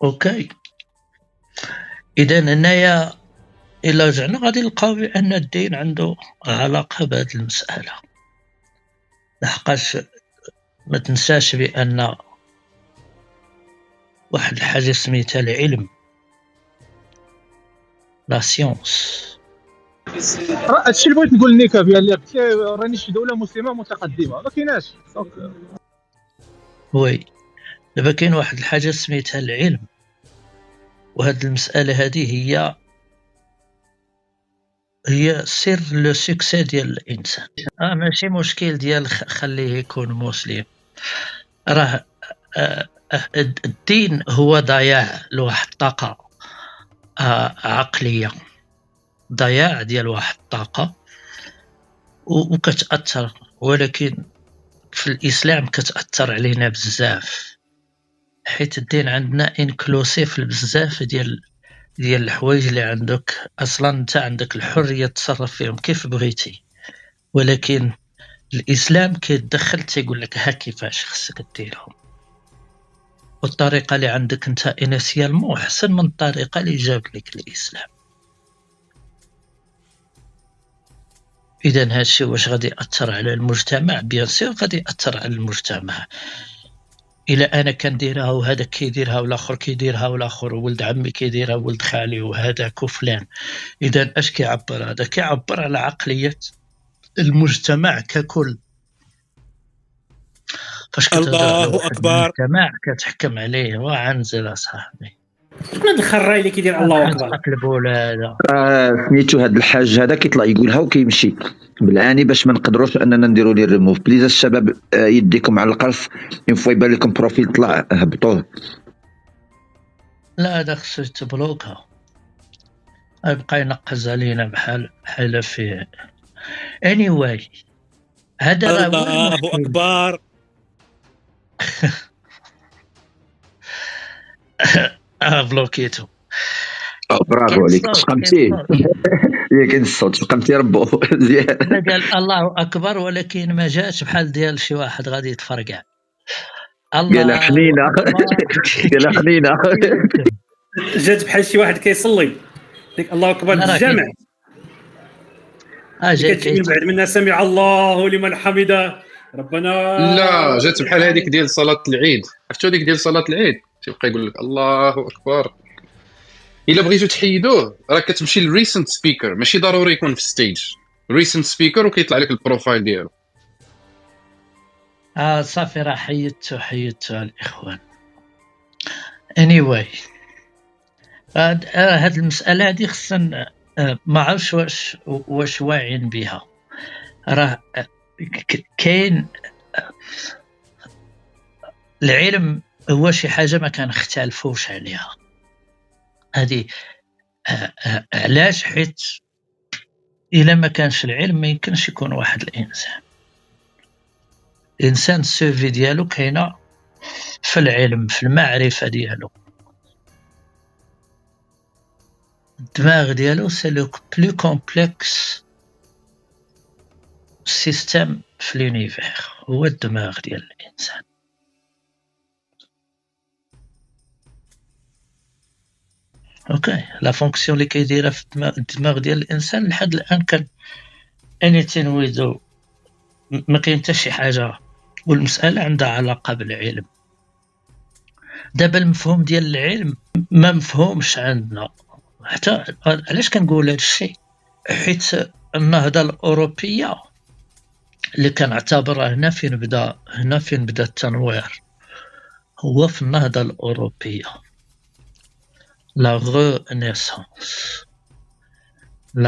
اوكي، اذا هنايا الا رجعنا غادي نلقاو بان الدين عنده علاقه بهذه المساله، لحقاش ما تنساش بان واحد الحاجه سميتها العلم، لا سيونس. هادشي اللي بغيت نقول لك ديال قلت راني شي دوله مسلمه متقدمه ما كايناش. وي دابا كاين واحد الحاجه سميتها العلم، وهاد المساله هذه هي سر لو سوكسي ديال الانسان. ماشي مشكل ديال خليه يكون مسلم، راه الدين هو ضياع لواحد الطاقه عقليه، ضياع ديال واحد الطاقه وكتاثر، ولكن في الاسلام كتاثر علينا بزاف، حيت الدين عندنا انكلوسيف بزاف ديال الحوايج اللي عندك اصلا انت عندك الحريه تصرف فيهم كيف بغيتي، ولكن الاسلام كيتدخل تيقول لك ها كيفاش خصك ديرهم، والطريقه اللي عندك انت انيسيالمون احسن من الطريقه اللي جاب لك الاسلام. اذا هادشي واش غادي ياثر على المجتمع؟ بيان سور غادي ياثر على المجتمع. الا انا كنديرها وهذا كيديرها والاخر كيديرها والاخر ولد عمي كيديرها ولد خالي وهذاك وفلان، اذا اش كيعبر؟ هذا كيعبر على عقليه المجتمع ككل. فاش كتهضر على الله واحد اكبر، المجتمع كتحكم عليه وعنزل اصاحبي. شكون هاد الخراي اللي كيدير الله اكبر؟ قلبوا هذا سميتو هاد الحاج هذا كيطلع يقولها وكيمشي بالعاني باش ما نقدروش اننا نديروا ليه ريموف. بليز الشباب يديكم على القرص، اون فوا يبان لكم بروفيل طلع هبطوه. لا هذا خصو تبلوكها، يبقى ينقز علينا بحال في anyway. هذا راه هو الله المشكل. اكبر. بلوكيتو. برافو عليك، سقمتيه. كاين الصوت سقمتي ربو مزيان. قال الله اكبر ولكن ما جاتش بحال ديال شي واحد غادي يتفرقع. قال حنينه قال حنينه جات بحال شي واحد كيصلي ديك الله اكبر الجامع كتجي من بعد منا سمع الله لمن حمده ربنا. لا جات بحال هذيك ديال صلاه العيد، عرفتوا هذيك ديال صلاه العيد تيبقى يقول لك الله اكبر. الا بغيتو تحيدوه راه كتمشي للريسنت سبيكر، ماشي ضروري يكون في ستيج، ريسنت سبيكر وكيطلع لك البروفايل ديالو. صافي راه حيدتو الاخوان. anyway هاد المساله هادي خصنا ما عرفش واش واعيين بها. راه كاين العلم هو شي حاجه ما كنختلفوش عليها. هذه علاش؟ حيت الا ما كانش العلم ما يمكنش يكون واحد الانسان السيرفي ديالو كاينه في العلم، في المعرفه ديالو. الدماغ ديالو سي لو بلو كومبلكس سيستم في لونيفير، هو الدماغ ديال الانسان. اوكي، لا فونكسيون اللي كيديرها في الدماغ ديال الانسان لحد الان كان انيتين ويدو ما كاين حتى شي حاجه، والمساله عندها علاقه بالعلم. دابا المفهوم ديال العلم ما مفهومش عندنا. حتى علاش كنقول هذا الشيء؟ حيت النهضه الاوروبيه اللي كنعتبرها هنا فين بدا التنوير، هو في النهضه الاوروبيه. لا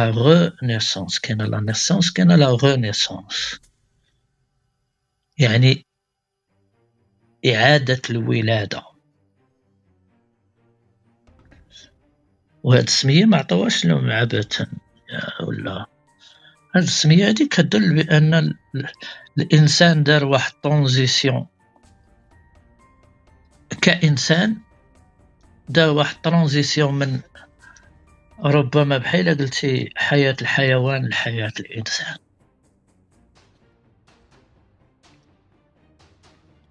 رينيسانس كاينه لا نيسانس كاينه لا رينيسانس، يعني اعاده الولاده. وهاد السميه ما عطاوهاش لهم عبثا ولا. هاد السميه هادي كتدل بان الانسان دار واحد طرانزيسيون، كانسان دار واحد طرانزيسيون من ربما بحال قلتي حياه الحيوان لحياه الانسان.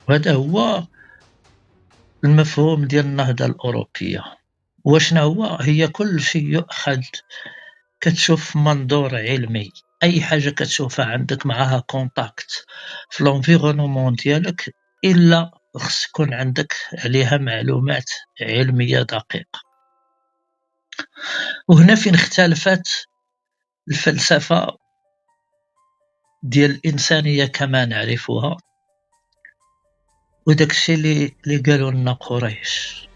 وهذا هو المفهوم ديال النهضة الأوروبية وشنو هي كل شيء يؤخذ كتشوف منظور علمي. أي حاجة كتشوفها عندك معها كونتاكت في l'environnement ديالك إلا خص يكون عندك عليها معلومات علمية دقيقة. وهنا فين اختلفت الفلسفة ديال الإنسانية كما نعرفها وداك الشيء اللي قالوا لنا قريش،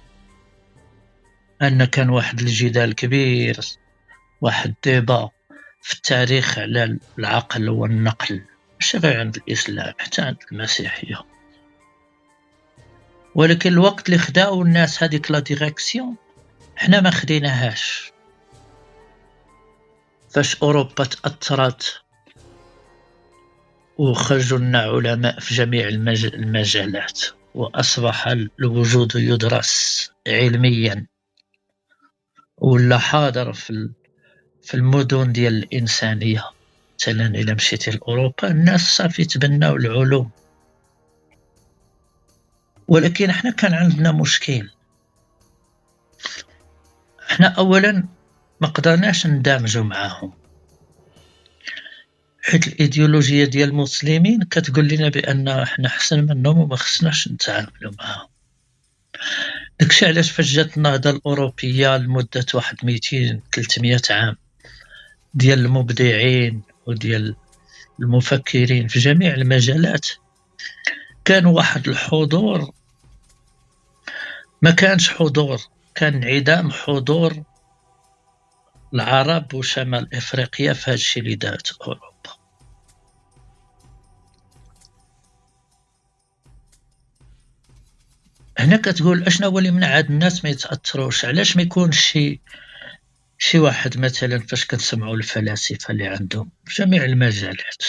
أن كان واحد الجدال كبير، واحد ديبا في التاريخ على العقل والنقل، ماشي غير عند الإسلام حتى عند المسيحية. ولكن الوقت اللي خداو الناس هذيك لا ديريكسيون حنا ما خديناهاش. فاش أوروبا تأثرت وخرجوا لنا علماء في جميع المجالات وأصبح الوجود يدرس علميا ولا حاضر في المدن ديال الإنسانية. مثلا إلا مشيتي لأوروبا الناس صافي تبناو العلوم، ولكن احنا كان عندنا مشكل. احنا أولا ما قدرناش ندمجوا معاهم، حيت الإيديولوجية ديال المسلمين كتقول لنا بأن احنا أحسن منهم وما خصناش نتعاملوا معاهم. داكشي علاش فاش جات النهضة الأوروبية لمدة واحد 200-300 عام ديال المبدعين وديال المفكرين في جميع المجالات، كان واحد الحضور، ما كانش حضور، كان انعدام حضور العرب وشمال إفريقيا في هادشي اللي دارت أوروبا. هنا كتقول اشنا هو اللي منع هاد الناس ما يتأثروش؟ علاش ما يكونش شي واحد مثلا فاش كنسمعوا الفلاسفة اللي عندهم في جميع المجالات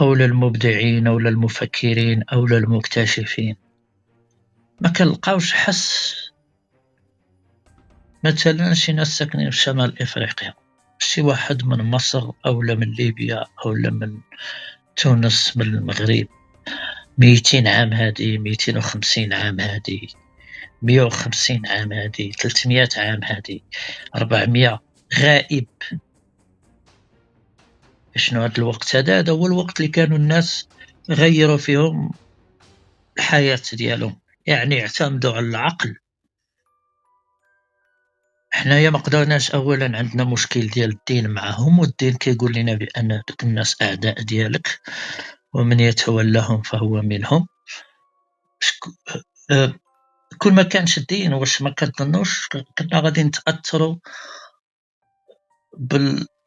أو المبدعين أو المفكرين أو المكتشفين ما كنلقاوش حس؟ مثلا شي ناس ساكنين في شمال إفريقيا، شي واحد من مصر أو من ليبيا أو من تونس، من المغرب، 200 عام هادي، 250 عام هادي، 150 عام هادي، 300 عام هادي، 400 غائب. شنو هاد الوقت هذا هو الوقت اللي كانوا الناس غيروا فيهم الحياة ديالهم، يعني اعتمدوا على العقل. حنايا ما قدرناش، اولا عندنا مشكل ديال الدين معهم، والدين كيقول لنا بان دوك الناس اعداء ديالك ومن يتولاهم فهو منهم. كل ما كانش الدين، واش ما كتظنوش كنا غادي نتاثروا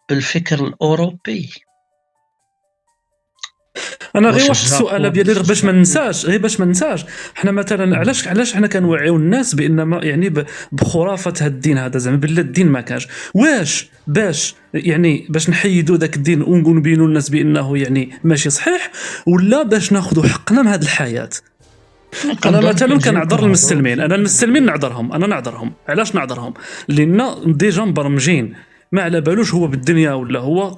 بالفكر الاوروبي؟ انا غير واش واحد السؤال ديالي باش ما ننساش، حنا مثلا علاش حنا كنوعيو الناس بان ما يعني بخرافه هاد الدين هذا، زعما بلا الدين ما كانش، واش باش نحيدوا ذاك الدين ونبينوا للناس بانه يعني ماشي صحيح، ولا باش ناخذوا حقنا من هذه الحياه؟ انا مثلا كنعذر المسلمين، انا المسلمين نعذرهم. علاش نعذرهم؟ لان ديجا مبرمجين، ما على بالوش هو بالدنيا ولا هو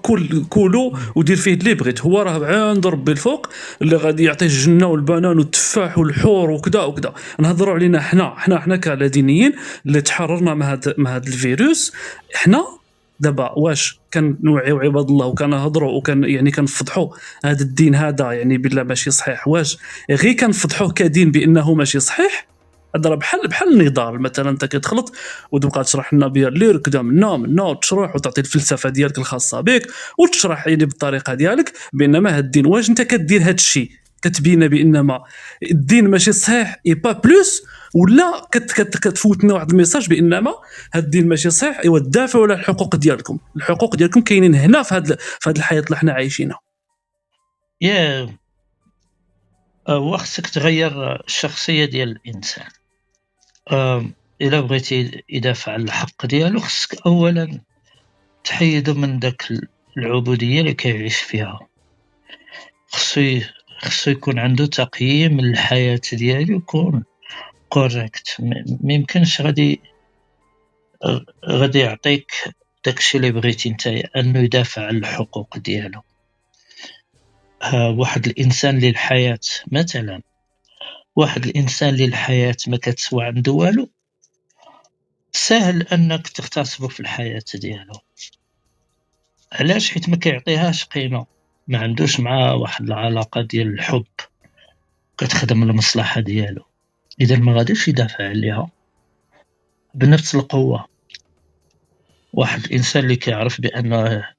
كولو ودير فيه اللي بغيت، هو راه عند ربي الفوق اللي غادي يعطيه الجنه والبنان والتفاح والحور وكذا. نهضروا علينا حنا كالدينيين اللي تحررنا من هذا الفيروس. حنا دابا واش كنوعيو عباد الله وكنهضروا وكان يعني كنفضحوا هذا الدين هذا يعني بالله ماشي صحيح؟ واش غير كنفضحوه كدين بانه ماشي صحيح؟ هذا راه بحال النضال. مثلا انت كتخلط وتبقى تشرح لنا بيا اللي ركدا منا وتشرح وتعطي الفلسفه ديالك الخاصه بك وتشرح يعني بالطريقه ديالك بانما هذا الدين، واش انت كدير هذا الشيء كتبين بانما الدين ماشي صحيح اي با بلوس، ولا كتفوتنا واحد الميساج بانما هذا الدين ماشي صحيح؟ ايوا دافعوا على الحقوق ديالكم. الحقوق ديالكم كاينين هنا في هذه الحياه اللي حنا عايشينها. وخصك تغير الشخصيه ديال الانسان. إلا بغيتي يدافع على الحق ديالو خصك أولا تحيدو من داك العبودية اللي كيعيش فيها. خصو يكون عنده تقييم الحياة ديالو يكون كوريكت. ميمكنش غادي يعطيك داكشي اللي بغيتي نتايا، أنه يدافع على الحقوق ديالو. واحد الإنسان للحياة مثلا واحد الانسان اللي الحياة ما كتسوى عنده والو، سهل انك تغتصبه في الحياة ديالو. علاش؟ حيت ما كيعطيهاش قيمة، ما عندوش معها واحد العلاقة ديال الحب كتخدم المصلحة ديالو، اذا ما غاديش يدافع عليها بنفس القوة. واحد الانسان اللي كيعرف بانه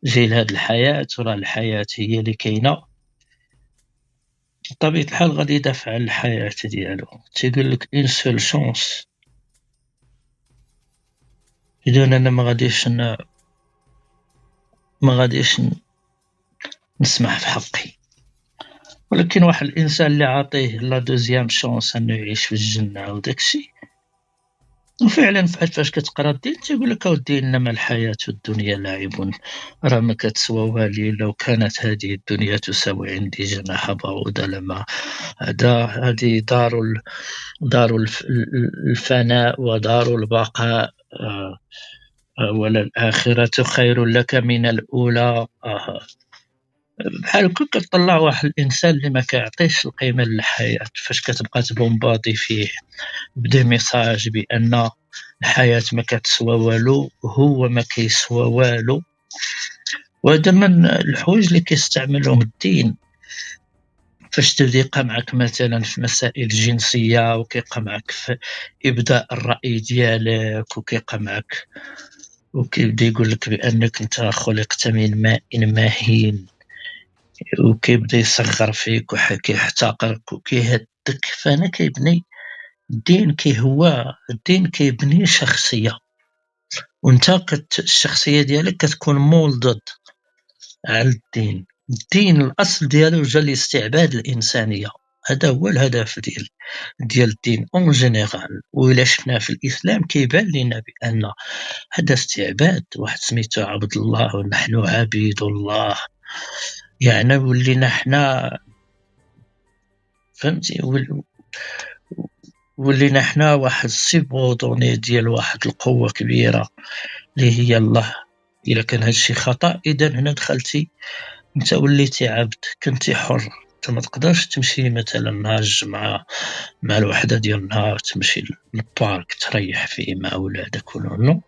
جاي لهاد الحياة وراه الحياة هي اللي كاينة، بطبيعة الحال غادي يدافع على الحياة ديالو، تيقول لك اون سول شونس، اذا انا ما غاديش نسمح في حقي. ولكن واحد الانسان اللي عاطيه لا دوزيام شونس انه يعيش في الجنة وداكشي، وفعلا فاش كتقرا الدين تيقول لك اودي انما الحياة الدنيا لعب، راه ما كتسوى والي، لو كانت هذه الدنيا تساوي عندي جناح بعوضة لما هذه دار الفناء ودار البقاء، وللآخرة خير لك من الأولى. بحال هكا كتطلع واحد الإنسان اللي ما كيعطيش القيمة للحياة، فاش كتبقى تبومباضي فيه بدي ميساج بأن الحياة ما كتسوى والو، هو ما كيسوى والو. وهذا من الحوايج اللي كيستعملهم الدين فاش تبدا يبقى معك مثلا في مسائل الجنسية، وكيبقى معك في إبداء الرأي ديالك، وكيبقى معك وكيبدا يقول لك بأنك أنت خلقت من ماء مهين، وكيبدا يصغر فيك وكيحتقرك وكيهدك. فأنا كيبني الدين كيبني شخصية، وانت الشخصية ديالك كتكون مولدد على الدين. الدين الأصل ديالو جا لاستعباد الإنسانية، هذا هو الهدف ديال الدين اون جينيرال. وإلا شفنا في الإسلام كيبان لنا بأن هذا استعباد. واحد سميتو عبد الله ونحن عبيد الله، يعني ولينا حنا فهمتي، ولينا حنا واحد السيبودوني ديال واحد القوة كبيرة اللي هي الله. إلا كان هادشي خطأ، إذا هنا دخلتي انت وليتي عبد، كنتي حر. انت ما تقدرش تمشي مثلا نهار الجمعة مع الوحدة ديال النهار تمشي للبارك تريح فيه مع ولادك ولا نو،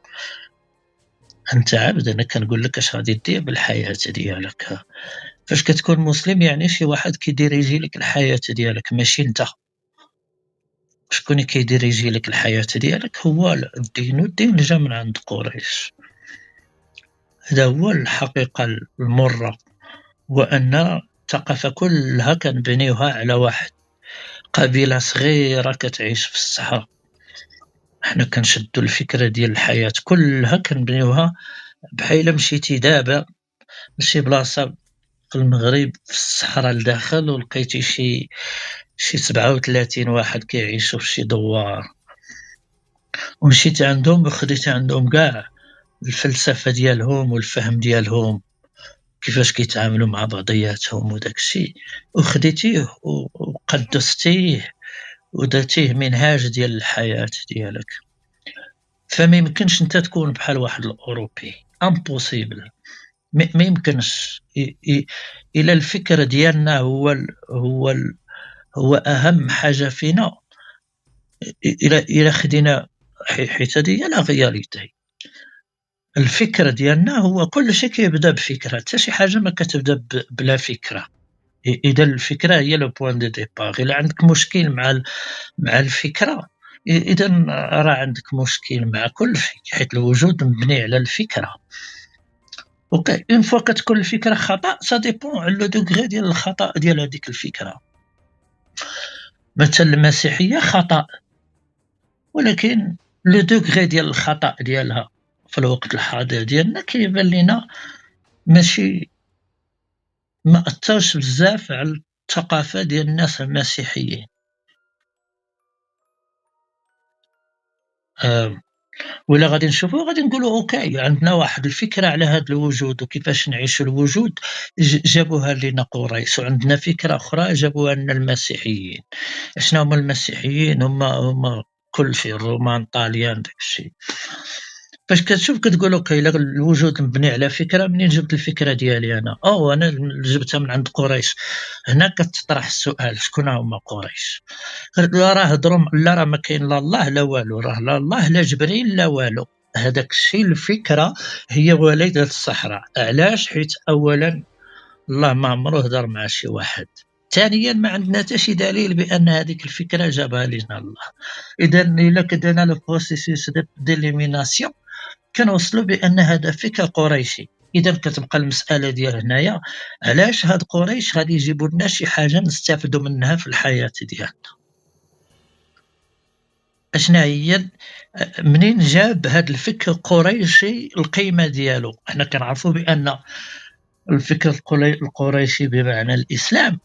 انت عبد. انا كنقول لك اش غادي دير بالحياة ديالك. فاش كتكون مسلم يعني شي واحد كيديريجي لك الحياة ديالك، ماشي انت. شكون كيديريجي لك الحياة ديالك؟ هو الدين، والدين جا من عند قريش. هذا هو الحقيقة المرة، وأن الثقافة كلها كنبنيوها على واحد قبيلة صغيرة كتعيش في الصحراء. حنا كنشدو الفكرة ديال الحياة كلها كنبنيوها بحال مشيتي دابا لشي بلاصة في المغرب في الصحراء لداخل، ولقيتي شي 37 واحد كيعيشوا في شي دوار، ومشيتي عندهم وخديتي عندهم كاع الفلسفة ديالهم والفهم ديالهم، كيفاش كيتعاملوا مع بعضياتهم وداكشي، وخديتيه وقدستيه ودرتيه منهاج ديال الحياة ديالك. فما يمكنش انت تكون بحال واحد الأوروبي، امبوسيبل، ما يمكنش. الى الفكر ديالنا هو اهم حاجة فينا، الى خدينا حيت هذه هي لا رياليتي. الفكر ديالنا هو كل شيء كيبدا بفكرة، حتى شي حاجة ما كتبدا بلا فكرة. اذا الفكرة هي لو بوين دو ديبار. الا عندك مشكل مع الفكرة، اذا راه عندك مشكل مع كل شيء، حيت الوجود مبني على الفكرة. اوكي، اون فوا كتكون الفكرة خطأ، سا ديبون على لو دوغري ديال الخطأ ديال هذيك الفكرة. مثلا المسيحية خطأ، ولكن لو دوغري ديال الخطأ ديالها في الوقت الحاضر ديالنا كيبان لنا ماشي، ما أثرش بزاف على الثقافة ديال الناس المسيحيين. ولا غادي نشوفوا غادي نقولوا اوكي، عندنا واحد الفكرة على هذا الوجود وكيفاش نعيش الوجود جابوها لنا قريش، وعندنا فكرة أخرى جابوها لنا المسيحيين. شنو هما المسيحيين؟ هما كل شيء، الرومان، طاليان، داكشي. فاش كتشوف كتقول اوكي الا الوجود مبني على فكره، منين جبت الفكره ديالي انا؟ انا جبتها من عند قريش. هنا كتطرح السؤال، شكون هما قريش؟ لا راه هضروا، لا راه ما كاين لا الله لا والو، راه لا الله لا جبريل لا والو. هذاك الشيء الفكره هي والده الصحراء. علاش؟ حيت اولا الله ما عمره هضر مع شي واحد، ثانيا ما عندنا حتى شي دليل بان هذيك الفكره جابها لنا الله. اذا الا كدرنا لو بروسيسوس ديليميناسيون كنوصلوا بان هذا فكر قريشي. اذا كتبقى المساله ديال هنايا، علاش هاد قريش غادي يجيبوا لنا شي حاجه نستافدوا منها في الحياه ديالنا؟ اشنا هي منين جاب هاد الفكر القريشي القيمه ديالو؟ احنا كنعرفوا بان الفكر القريشي بمعنى الاسلام،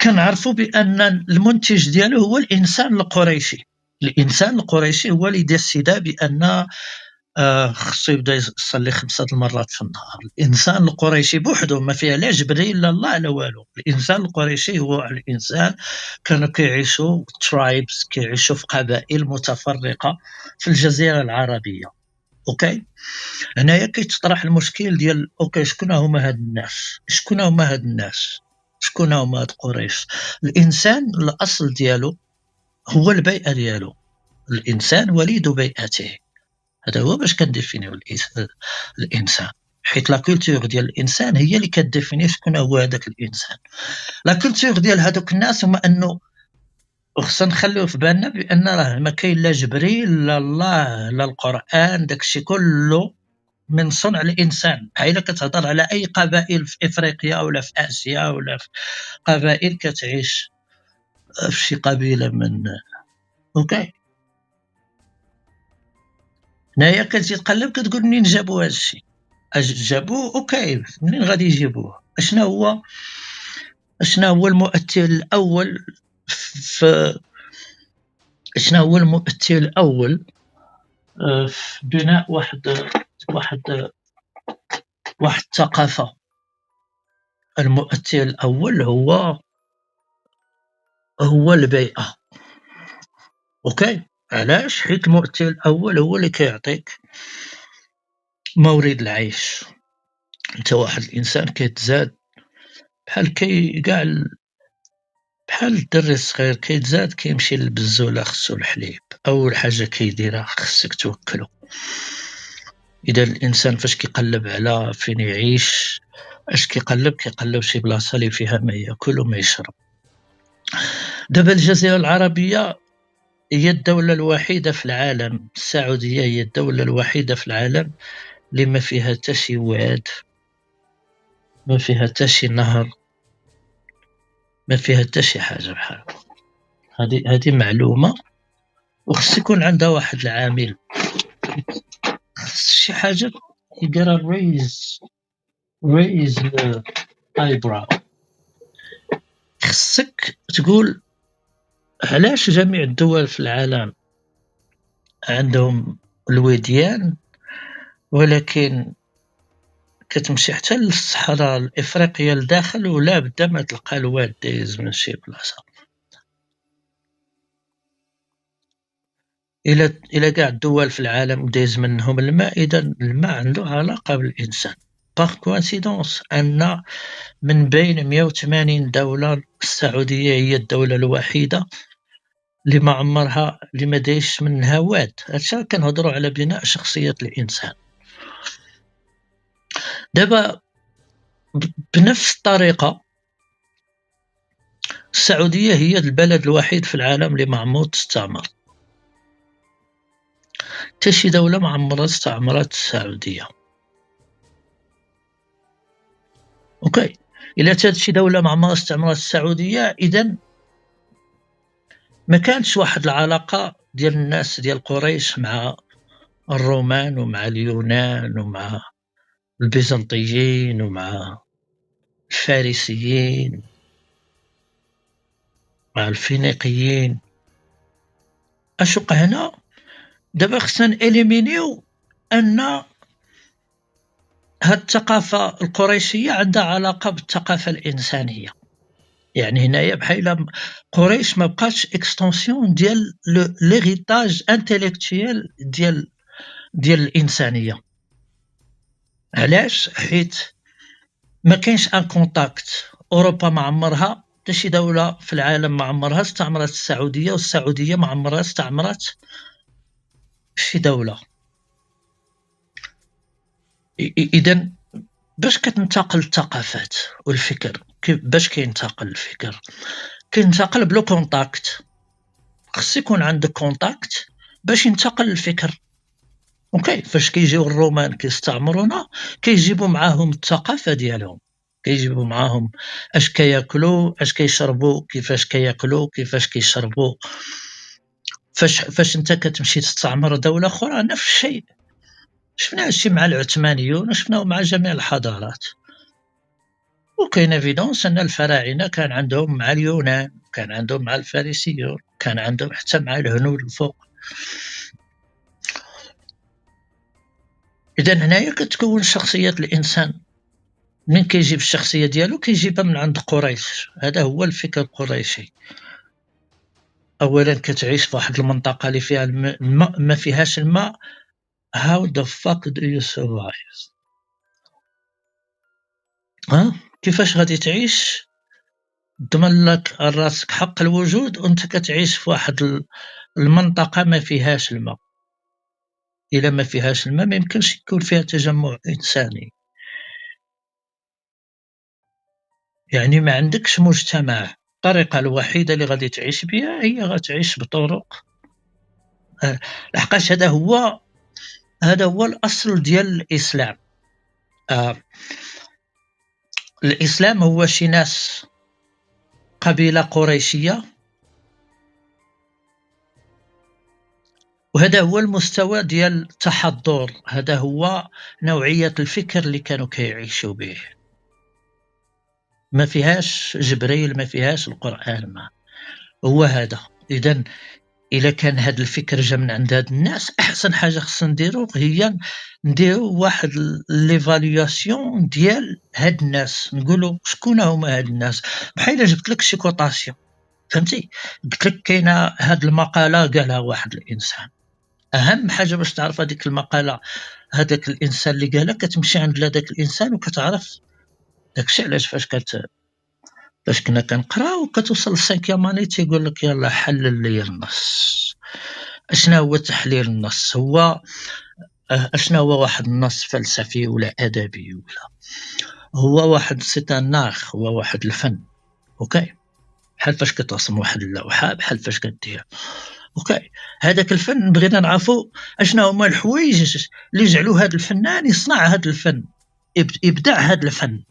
كنعرفوا بان المنتج ديالو هو الانسان القريشي. الانسان القريشي هو اللي ديسيدا بان خصو يبدا يصلي 5 المرات في النهار. الانسان القريشي بوحده ما فيها لا جبريل لا الله لا والو. الانسان القريشي هو الانسان كانوا كيعيشوا ترايبس، كيعيشوا في قبائل متفرقه في الجزيره العربيه. اوكي، هنايا كيتطرح المشكل ديال اوكي شكون هما هاد الناس؟ شكون هما هاد الناس؟ شكون هما هاد قريش؟ الانسان الاصل ديالو هو البيئه ديالو. الانسان وليد بيئته. هذا هو باش كنديفينيو الانسان، حيت لا كولتور ديال الانسان هي اللي كديفيني شكون هو هذاك الانسان. لا كولتور ديال هذوك الناس هما انه خصنا نخليو في بالنا بان راه ما كاين لا جبريل لا الله لا القران، داكشي كله من صنع الانسان. الا كتهضر على اي قبائل في افريقيا ولا في اسيا ولا في قبائل كتعيش في شي قبيله من اوكي، هنايا كتجي تقلب كتقول منين جابوا هذا الشيء؟ جابوه اوكي، منين غادي يجيبوه؟ اشنا هو المؤثر الاول في اشنا هو المؤثر الاول في بناء واحد الثقافه؟ المؤثر الاول هو البيئه. اوكي، علاش؟ حيت المؤثر الاول هو اللي كيعطيك مورد العيش. انت واحد الانسان كيتزاد بحال بحال الدري الصغير كيتزاد كيمشي للبزوله خصو الحليب، اول حاجه كيديرها خصك توكلو. اذا الانسان فاش كيقلب على فين يعيش، اش كيقلب شي بلاصه اللي فيها ما ياكل وما يشرب. دابا الجزيره العربيه هي الدوله الوحيده في العالم، السعوديه هي الدوله الوحيده في العالم اللي ما فيها حتى شي واد، ما فيها حتى شي نهر، ما فيها حتى شي حاجه بحال هذه معلومه، وخص يكون عندها واحد العامل. خص شي حاجه يديرها raise the eyebrow. خصك تقول علاش جميع الدول في العالم عندهم الوديان، ولكن كتمشي حتى للصحراء الافريقيه لداخل ولا بدا ما تلقى الواد دايز من شي بلاصه. الى كاع الدول في العالم دايز منهم الماء، اذا الماء عنده علاقه بالانسان. باغ كوانسيدونس ان من بين 180 دوله السعوديه هي الدوله الوحيده اللي ما عمرها اللي ما دايش منها واد. هادشي كنهضروا على بناء شخصيه الانسان. دابا بنفس الطريقه السعوديه هي البلد الوحيد في العالم اللي ما عمره استعمر. حتى شي دوله ما عمرها استعمرت السعوديه. اوكي، الا تات شي دوله ما عمرها استعمرت السعوديه، اذا ما كانتش واحد العلاقه ديال الناس ديال قريش مع الرومان ومع اليونان ومع البيزنطيين ومع الفارسيين مع الفينيقيين. اش وقع هنا؟ دابا خصنا نإليمينيو ان هاد الثقافه القريشيه عندها علاقه بالثقافه الانسانيه. يعني هنايا بحال قريش ما بقاش اكستنسيون ديال ليغيتاج انتيليكتويال ديال الانسانيه. علاش؟ حيت ما كاينش ان كونتاكت. اوروبا ما عمرها حتى شي دوله في العالم، ما عمرها استعمرت السعوديه، والسعوديه ما عمرها استعمرت شي دوله. اذا باش كتنتقل الثقافات والفكر، باش كينتقل الفكر كينتقل بلو كونتاكت. خص يكون عندك كونتاكت باش ينتقل الفكر. اوكي، فاش كيجيو الرومان كيستعمرونا كيجيبوا معاهم الثقافه ديالهم، كيجيبوا معاهم اش كياكلوا، اش كيشربوا، كيفاش كياكلوا، كيفاش كيشربوا. فاش انت كتمشي تستعمر دوله اخرى نفس الشيء. شفنا هادشي مع العثمانيون وشفناه مع جميع الحضارات. وكاين ايفيدونس ان الفراعنه كان عندهم مع اليونان، كان عندهم مع الفارسيون، كان عندهم حتى مع الهنود الفوق. اذا هنايا كتكون شخصيه الانسان. من كيجيب الشخصيه ديالو كيجيبها من عند قريش. هذا هو الفكر القريشي. اولا كتعيش في واحد المنطقه اللي فيها الماء، ما فيهاش الماء. how the fuck do you survive؟ كيفاش غادي تعيش؟ ضمن لك راسك حق الوجود وانت كتعيش في واحد المنطقه ما فيهاش الماء. الا ما فيهاش الماء ما يمكنش يكون فيها تجمع انساني. يعني ما عندكش مجتمع. الطريقه الوحيده اللي غادي تعيش بها هي غتعيش بطرق، لحقاش هذا هو الاصل ديال الاسلام. الاسلام هو شي ناس، قبيله قريشيه، وهذا هو المستوى ديال التحضر. هذا هو نوعيه الفكر اللي كانوا كيعيشوا به. ما فيهاش جبريل، ما فيهاش القرآن، ما هو هذا. إذن إلا كان هذا الفكر جا من عند هاد الناس، أحسن حاجة خصنا نديرو هي نديرو واحد ليفالياسيون ديال هاد الناس. نقولوا شكون هما هاد الناس. بحال جبت لك شي كوطاسيون، فهمتي؟ قلت لك كاينه هاد المقالة قالها واحد الإنسان. أهم حاجة باش تعرف هذيك المقالة، هذاك الإنسان اللي قالها، كتمشي عند هذاك الإنسان وكتعرف داكشي. علاش فاش كنا كنقراو كتوصل للسانكيام اني تيقول لك يلا حلل لي النص. اشنا هو تحليل النص؟ هو اشنا هو واحد النص فلسفي ولا ادبي، ولا هو واحد ستاناخ، هو واحد الفن. اوكي، بحال فاش كترسم واحد اللوحه، بحال فاش كدير. اوكي، هذاك الفن بغينا نعرفوا اشنا هما الحوايج اللي جعلوا هذا الفنان يصنع هذا الفن، ابداع هذا الفن.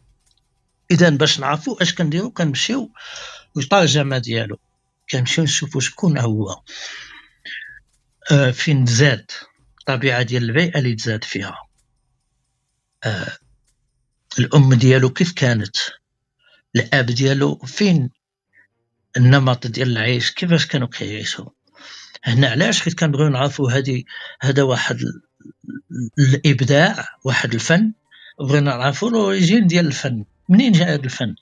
اذا باش نعرفوا اش كنديروا كنمشيو للترجمه ديالو، كنمشيو نشوفوا شكون هو، فين تزاد، الطبيعه ديال البيئه اللي تزاد فيها، الام ديالو كيف كانت، الاب ديالو فين، النمط ديال العيش كيفاش كانوا كيعيشوا هنا. علاش؟ حيت كنبغيو نعرفوا هذا واحد الابداع، واحد الفن. بغينا نعرفوا الاوريجين ديال الفن، منين جا هذا الفن.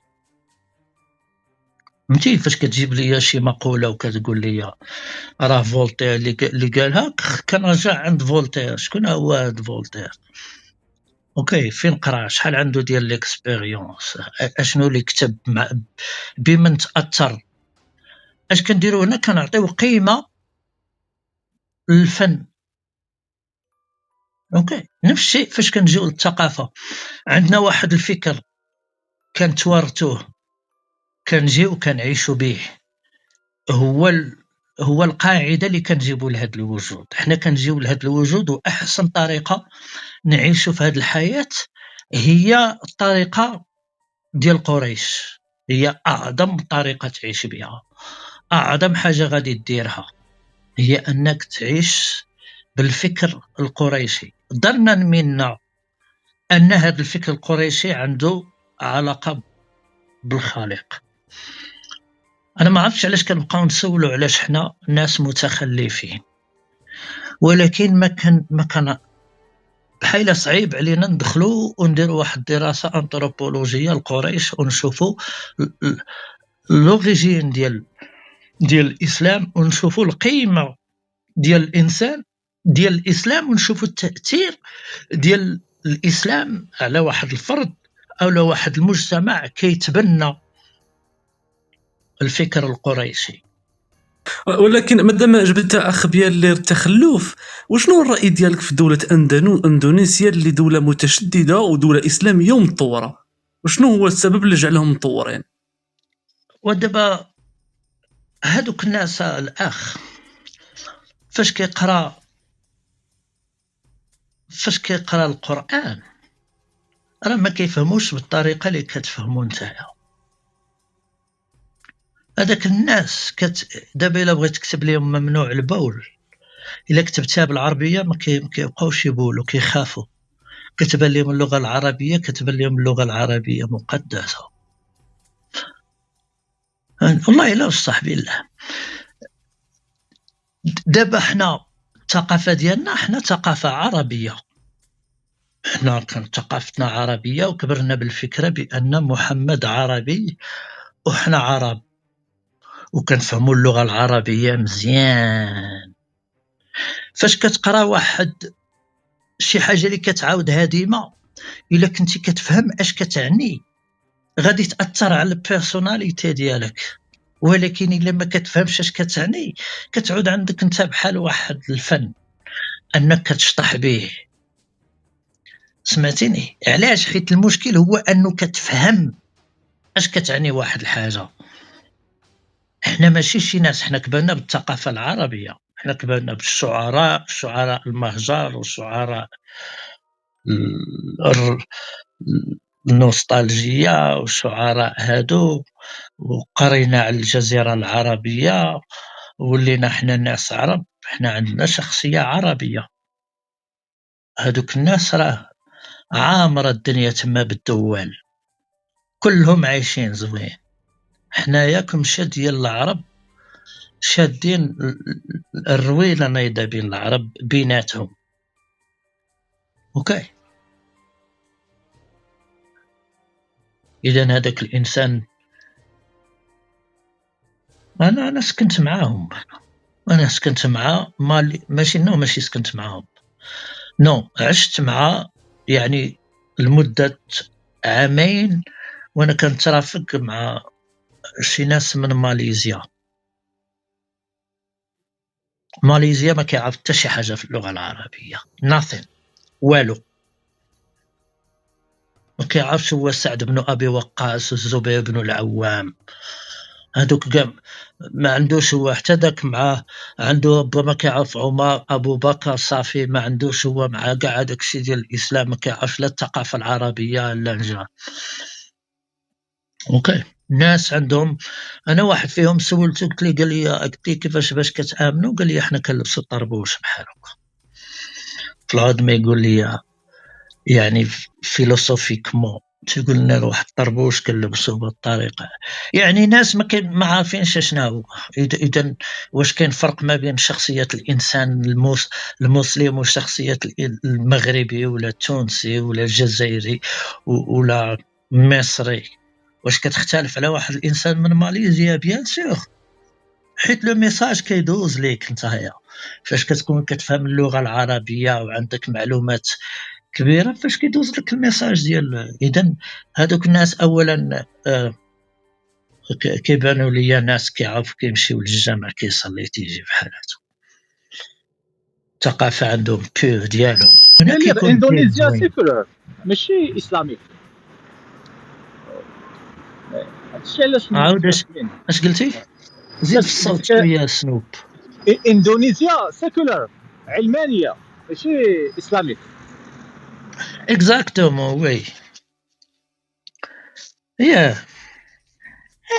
فهمتي؟ فاش كتجيب لي شي مقوله وكتقول لي راه فولتير اللي قالها، كنرجع عند فولتير. شكون هو هذا فولتير؟ اوكي، فين قرا، شحال عنده ديال ليكسبيريونس، اشنو اللي كتب، بمن تاثر. اش كنديروا هنا؟ كنعطيو قيمه للفن. اوكي، نفس الشيء فاش كنجيو للثقافه. عندنا واحد الفكر كنتوارثوه، كنجيو كنعيشوا به، هو القاعده اللي كنجيبوا لهذا الوجود. حنا كنجيو لهذا الوجود، واحسن طريقه نعيشوا في هذه الحياه هي الطريقه ديال قريش. هي اعظم طريقه تعيش بها، اعظم حاجه غادي ديرها هي انك تعيش بالفكر القريشي. ظنا منا ان هذا الفكر القريشي عنده علاقه بالخالق. انا ما عرفتش علاش كنبقاو نسولوا علاش حنا ناس متخلفين، ولكن ما كان بحال صعيب علينا ندخلوا ونديروا واحد الدراسه انثروبولوجيه لقريش ونشوفوا لوريجين ديال الاسلام ونشوفوا القيمه ديال الانسان ديال الاسلام ونشوفوا التاثير ديال الاسلام على واحد الفرد او على واحد المجتمع كيتبنى الفكر القريشي. ولكن مادام جبت اخ بيال التخلف، وشنو الراي ديالك في دوله اندونيسيا اللي دوله متشدده ودوله اسلاميه ومطوره؟ وشنو هو السبب اللي جعلهم مطورين؟ ودابا هادوك الناس الاخ فاش كيقرا القرآن راه ما كيفهموش بالطريقه اللي كتفهموا نتايا. هذاك الناس دابا الا بغيت تكتب لهم ممنوع البول، الا كتبتها بالعربيه ما كيبقاوش يبولوا، كيخافوا. كتبان لهم اللغه العربيه مقدسه. والله الا صح بالله. دابا حنا الثقافه ديالنا حنا ثقافه عربيه، حنا كانت ثقافتنا عربيه وكبرنا بالفكره بان محمد عربي وحنا عرب وكنفهموا اللغه العربيه مزيان. فاش كتقرا واحد شي حاجه اللي كتعاودها ديما، الا كنتي كتفهم اش كتعني غادي تاثر على البيرسوناليتي ديالك، ولكن الا ما كتفهمش اش كتعني كتعود عندك انت بحال واحد الفن انك كتشطح به. سمعتيني؟ علاش؟ حيت المشكل هو انه كتفهم اش كتعني واحد الحاجه. احنا ماشي شي ناس، احنا كبرنا بالثقافه العربيه، احنا كبرنا بالشعراء، شعراء المهجر وشعراء النوستالجية وشعراء هادو، وقرينا على الجزيرة العربية ولينا حنا ناس عرب، حنا عندنا شخصية عربية. هادوك الناس راه عامرة الدنيا تما بالدوال، كلهم عايشين زوين. حنايا كمشى ديال العرب شادين الروينة نايضة بين العرب بيناتهم. اوكي، إذن هذاك الإنسان أنا سكنت معاهم، أنا سكنت معاه ماشي سكنت معاهم، عشت معاه يعني لمدة عامين، وأنا كنترافق مع شي ناس من ماليزيا. ماليزيا ما كيعرف حتى شي حاجة في اللغة العربية، nothing، والو. ما كيعرفش هو سعد بن أبي وقاص والزبير بن العوام، هادوك كاع ما عندوش هو. حتى داك معاه عنده ربما كيعرف عمر ابو بكر صافي، ما عندوش هو مع كاع هذاك الشيء ديال الاسلام، ما كيعرفش لا الثقافه العربيه لا الجا. اوكي، الناس عندهم. انا واحد فيهم سولته قلت لي كيفاش باش كتامنوا؟ قال لي احنا كنلبسوا طربوش بحال هكا. طلعوا ما يقول لي يعني فيلوسوفيكمون تقول لنا واحد الطربوش كنلبسوه بالطريقه. يعني ناس ما عارفينش شنو هو. اذا واش كاين فرق ما بين شخصيه الانسان المسلم وشخصيه المغربي ولا التونسي ولا الجزائري ولا مصري؟ واش كتختلف على واحد الانسان من ماليزيا؟ بيان سور، حيت لو ميساج كيدوز ليك نتايا فاش كتكون كتفهم اللغه العربيه وعندك معلومات كبيره، فاش كيدوز لك الميساج ديال. اذا هذوك الناس اولا كيبانوا ليا ناس كيعرفوا كيمشيو للجامع كيصلي تيجي بحالاتو، الثقافه عندهم بيور ديالهم. اندونيسيا سيكولر ماشي اسلامي. هادشي علاش عاود اش قلتي؟ زيد في الصوت شويه سنوب. اندونيسيا سيكولر، علمانيه ماشي اسلامي. اكزاكتومون وي.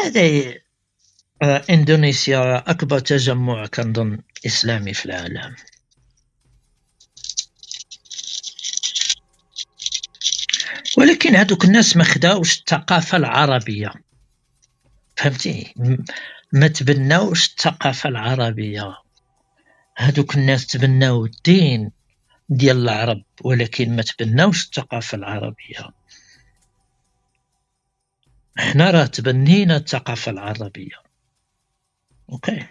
هذه اندونيسيا اكبر تجمع كنظن اسلامي في العالم. ولكن هذوك الناس ما خداوش الثقافه العربيه، فهمتي؟ ما تبناوش الثقافه العربيه. هذوك الناس تبناو الدين ديال العرب ولكن ما تبناوش الثقافه العربيه. احنا راه تبنينا الثقافة العربية. اوكي،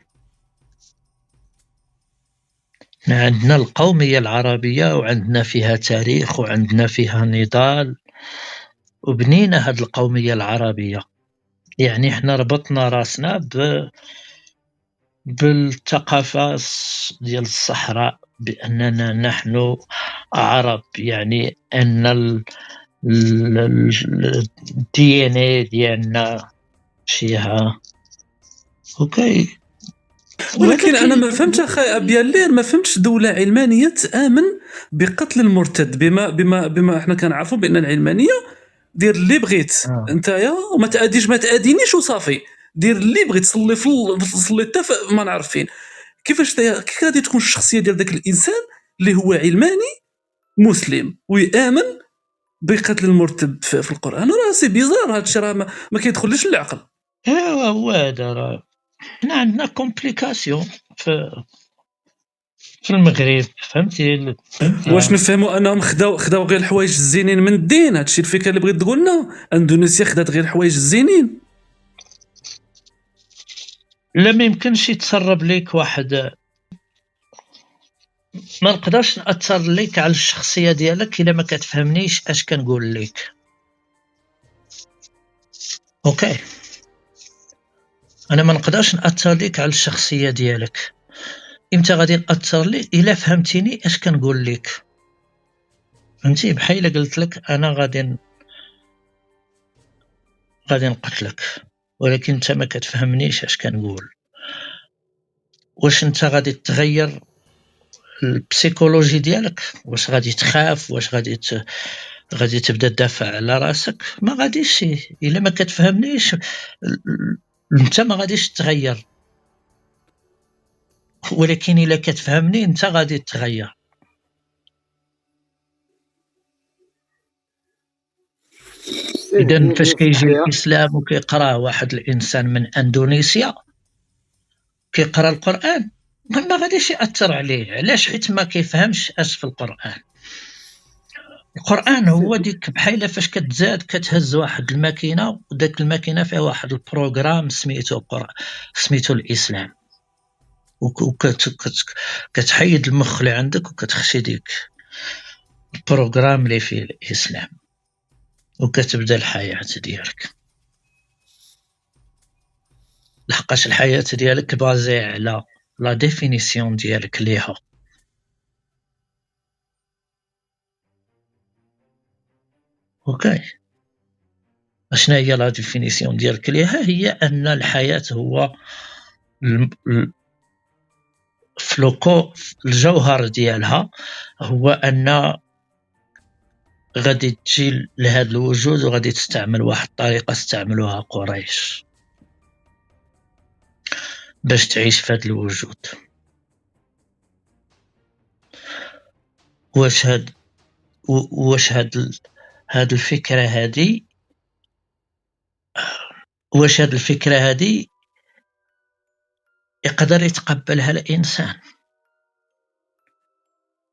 احنا عندنا القومية العربية وعندنا فيها تاريخ وعندنا فيها نضال وبنينا هاد القومية العربية. يعني احنا ربطنا راسنا بالثقافة ديال الصحراء بأننا نحن عرب، يعني أن الدي ان اي ديالنا فيها. اوكي، ولكن انا ما فهمتش اخي ابيالير، ما فهمتش دوله علمانيه تامن بقتل المرتد، بما احنا كنعرفوا بان العلمانيه دير اللي بغيت انت وما تاديش، ما تادينيش وصافي، دير اللي بغيت، صلي صلي حتى ما نعرف فين. كيفاش كيف غادي تكون الشخصيه ديال ذاك الانسان اللي هو علماني مسلم ويامن بقتل المرتد في القران؟ راه سي بيزار، هذا الشيء راه ما كيدخلش للعقل. ايوا هو هذا، راه حنا عندنا كومبليكاسيون في المغرب، فهمتي. واش نفهموا انهم خداو غير الحوايج الزينين من الدين؟ هادشي الفكره اللي بغيت تقول لنا، اندونيسيا خدات غير الحوايج الزينين؟ لا، ما يمكنش يتسرب ليك واحد، ما نقدرش نأثر ليك على الشخصية ديالك إلا ما كتفهمنيش اش كنقول لك. اوكي، انا ما نقدرش نأثر ليك على الشخصية ديالك. امتى غادي نأثر ليك؟ الا فهمتيني اش كنقول لك، فهمتي. بحال قلت لك انا غادي نقتلك، ولكن انت ما كتفهمنيش اش كنقول. واش انت غادي تغير البسيكولوجي ديالك؟ واش غادي تخاف؟ واش غادي تبدا تدافع على راسك؟ ما غاديش. الا ما كتفهمنيش انت ما غاديش تغير، ولكن الا كتفهمني انت غادي تغير. اذا فاش كيجي الاسلام وكيقراه واحد الانسان من اندونيسيا كيقرا القران، ما غاديش ياثر عليه. علاش؟ حيت ما كيفهمش اش في القران. القران هو ديك بحال فاش كتزاد كتهز واحد الماكينه، وداك الماكينه فيها واحد البروغرام سميتو الاسلام، كتحيد المخ اللي عندك وكتخشي ديك البروغرام اللي فيه الاسلام وكتبدا الحياه ديالك. لحقاش الحياه ديالك بازي على لا ديفينيسيون ديالك ليها. اوكي، اشنا هي لا ديفينيسيون ديالك ليها؟ هي ان الحياه هو فلوكو، الجوهر ديالها هو ان غادي تجي لهذا الوجود وغادي تستعمل واحد الطريقه استعملوها قريش باش تعيش في هذا الوجود. واش هاد الفكره هذه، واش هاد الفكره هذه يقدر يتقبلها الانسان؟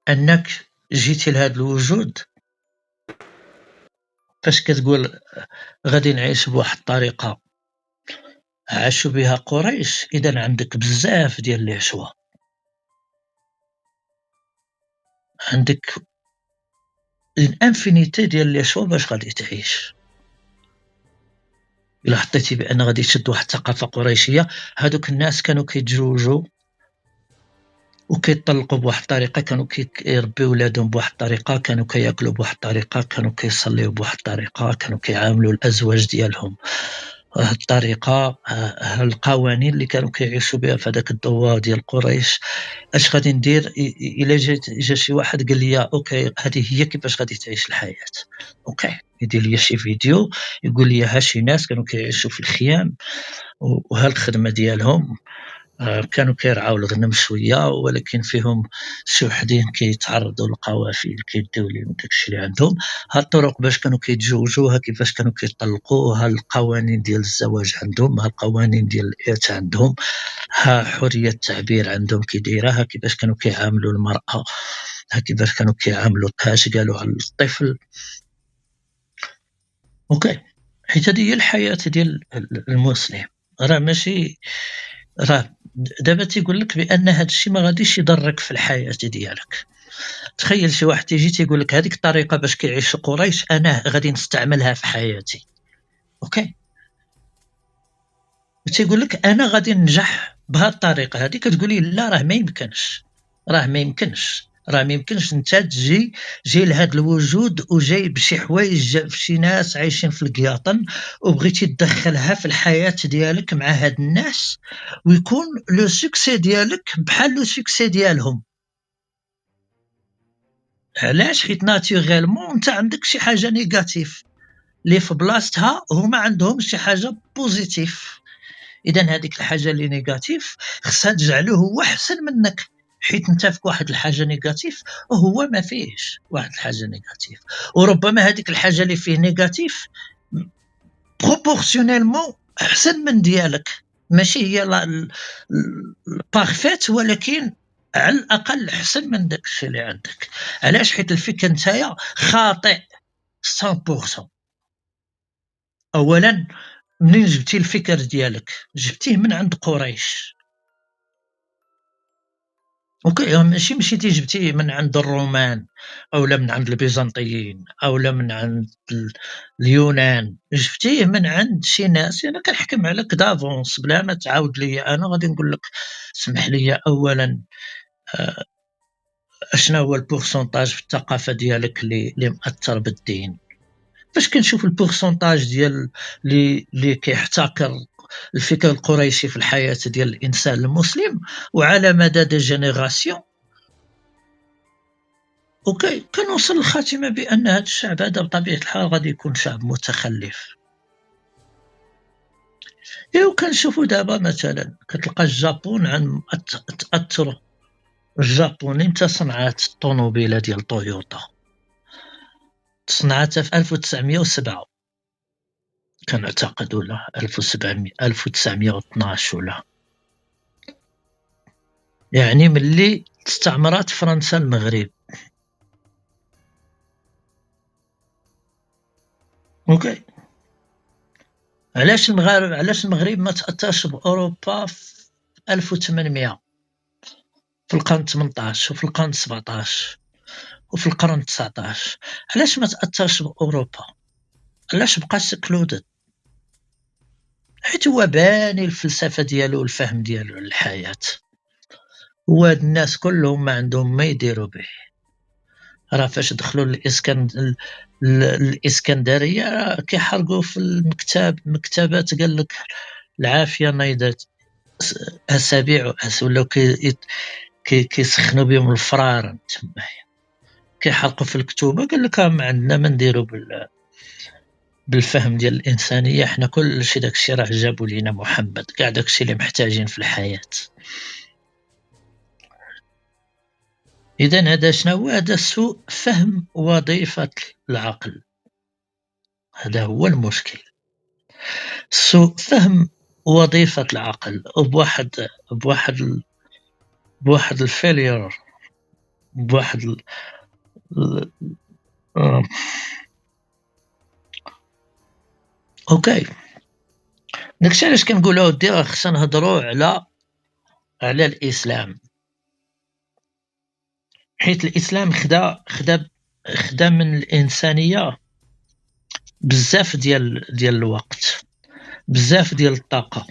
انك جيتي لهذا الوجود فاش كتقول غادي نعيش بواحد الطريقه عاشوا بها قريش، اذا عندك بزاف ديال العشوه، عندك الانفينيتي ديال العشوه باش غادي تعيش. الا حطيتي بان غادي تشد واحد الثقافه قريشيه، هذوك الناس كانوا كيتزوجوا وكيطلقوا بواحد الطريقه، كانوا كيربيو ولادهم بواحد الطريقه، كانوا كياكلوا بواحد الطريقه، كانوا كيصليوا بواحد الطريقه، كانوا كيعاملوا الازواج ديالهم بهذه الطريقه. القوانين اللي كانوا كيعيشوا بها في هذاك الضوء ديال قريش. اش غادي ندير الا جا شي واحد قال لي اوكي هذه هي كيفاش غادي تعيش الحياه؟ اوكي، يدير لي شي فيديو يقول لي ها شي ناس كانوا كيعيشوا في الخيام وها الخدمه ديالهم، كانوا كيرعاو الغنم شويه، ولكن فيهم شي وحدين كيتعرضوا للقوافل كيديو لهم داكشي اللي عندهم. ها الطرق باش كانوا كيتزوجوا، ها كيفاش كانوا كيطلقوا، ها القوانين ديال الزواج عندهم، ها القوانين ديال الارث عندهم، ها حريه التعبير عندهم كي دايره، ها كيفاش كانوا كيعاملوا المراه، ها كيفاش كانوا كيعاملوا اش قالوا على الطفل. اوكي، حيت هذه هي الحياة ديال المسلم. راه ماشي راه دابا تيقول لك بان هذا الشيء ما غاديش يضرك في الحياة ديالك. تخيل شي واحد تيجي تيقول لك هذيك الطريقة باش كيعيش قريش انا غادي نستعملها في حياتي، اوكي، تيقول لك انا غادي ننجح بهذه الطريقة هذه، كتقولي لا راه ما يمكنش، راه ما يمكنش انت تجي لهذا الوجود وجاي بشي حوايج في شي ناس عايشين في القياطن وبغيتي تدخلها في الحياة ديالك مع هاد الناس ويكون لو سوكسي ديالك بحال لو سوكسي ديالهم. علاش؟ حيت ناتوريلمون انت عندك شي حاجة نيجاتيف اللي في بلاصتها هما عندهم شي حاجة بوزيتيف. اذا هذيك الحاجة اللي نيجاتيف خصها تجعله هو احسن منك، حيت انت فيك واحد الحاجه نيجاتيف وهو ما فيهش واحد الحاجه نيجاتيف، وربما هذيك الحاجه اللي فيه نيجاتيف بروبورسيونيلمون احسن من ديالك، ماشي هي بارفيت ولكن على الاقل احسن من داك الشيء اللي عندك. علاش؟ حيت الفكر نتايا خاطئ 100%. اولا منين جبتي الفكر ديالك؟ جبتيه من عند قريش، اوكي، ماشي مشيتي جبتيه من عند الرومان او لا من عند البيزنطيين او لا من عند اليونان، جبتيه من عند شي ناس. انا كنحكم عليك دافونس بلا ما تعاود لي، انا غادي نقول لك اسمح لي اولا اشنا هو البورسونتاج في الثقافه ديالك اللي مأثر بالدين. فاش كنشوف البورسونتاج ديال اللي كيحتكر الفكر القريشي في الحياه ديال الانسان المسلم وعلى مدى دي جينيراسيون، اوكي، كنوصل للخاتمه بان هذا الشعب هذا بطبيعه الحال غادي يكون شعب متخلف. وكنشوفوا دابا مثلا كتلقى الجابون عن تاثروا الجابوني متى صنعات الطوموبيله ديال تويوتا، صنعتها في 1907 كنعتقد ولا 1912 ولا، يعني ملي استعمرت فرنسا المغرب. اوكي، علاش المغرب ما تاثرش باوروبا في 1800 في القرن 18 وفي القرن 17 وفي القرن 19؟ علاش ما تاثرش باوروبا؟ علاش بقى سكلودد؟ حيت هو باني الفلسفه ديالو والفهم ديالو للحياه، وهاد الناس كلهم ما عندهم ما يديروا به. راه فاش دخلوا الاسكندريه كيحرقوا في المكتبات، قال لك العافيه نايضت اسابيع ولاو كيسخنوا بهم الفرار تمايا، كيحرقوا في الكتوبه. قال لك ما عندنا ما نديروا بالفهم ديال الانسانيه، حنا كل شيء داكشي راه جابوا لينا محمد، كاع داكشي اللي محتاجين في الحياه. اذا هذا شنو هو؟ هذا سوء فهم وظيفه العقل، هذا هو المشكل، سوء فهم وظيفه العقل بواحد الفيلير، بواحد اوكي. داكشي علاش كنقولوا ودي خصنا نهضروا على الاسلام، حيت الاسلام خدا من الانسانيه بزاف ديال الوقت، بزاف ديال الطاقه.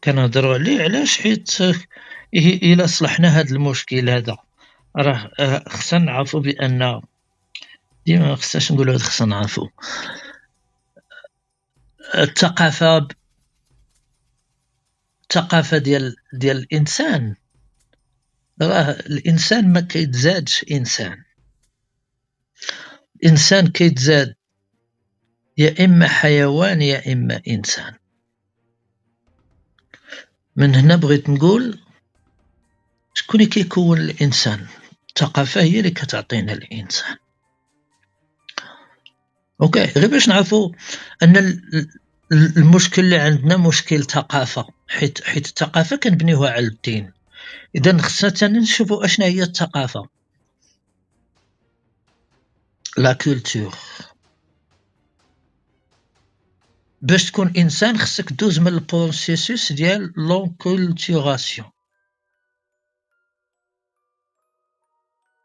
كنهضروا عليه علاش؟ حيت الى صلحنا هذا المشكل هذا راه خصنا نعرفوا بان ديما خصناش نقولوا هذا، خصنا نعرفوا الثقافه ديال الانسان. راه الانسان ما كيتزادش انسان كيتزاد يا اما حيوان يا اما انسان. من هنا بغيت نقول شكون اللي كيكون الانسان؟ الثقافه هي اللي كتعطينا الانسان. اوكي، غير باش نعرفوا ان المشكل اللي عندنا مشكل ثقافه، حيت الثقافه كنبنيوها على الدين. اذا خصنا تاني نشوفوا اشنا هي الثقافه، لا كولتور. باش تكون انسان خصك دوز من البروسيسوس ديال لونكولتوراسيون.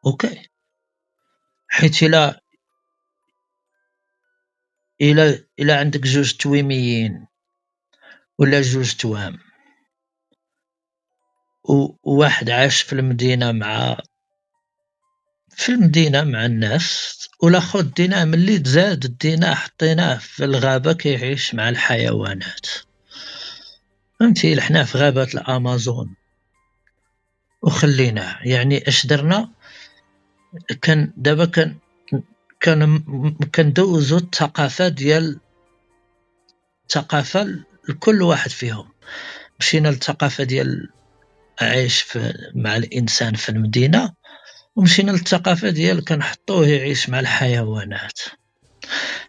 اوكي، حيت الا عندك جوج تويميين ولا جوج توام وواحد عاش في المدينه مع الناس، والاخر ديناه ملي تزاد ديناه حطيناه في الغابه كيعيش مع الحيوانات. فهمتي؟ حنا في غابه الامازون وخليناه، يعني اش درنا؟ دابا كندوزو الثقافه ديال لكل واحد فيهم. مشينا للثقافه ديال عايش مع الانسان في المدينه، ومشينا للثقافه ديال كنحطوه يعيش مع الحيوانات.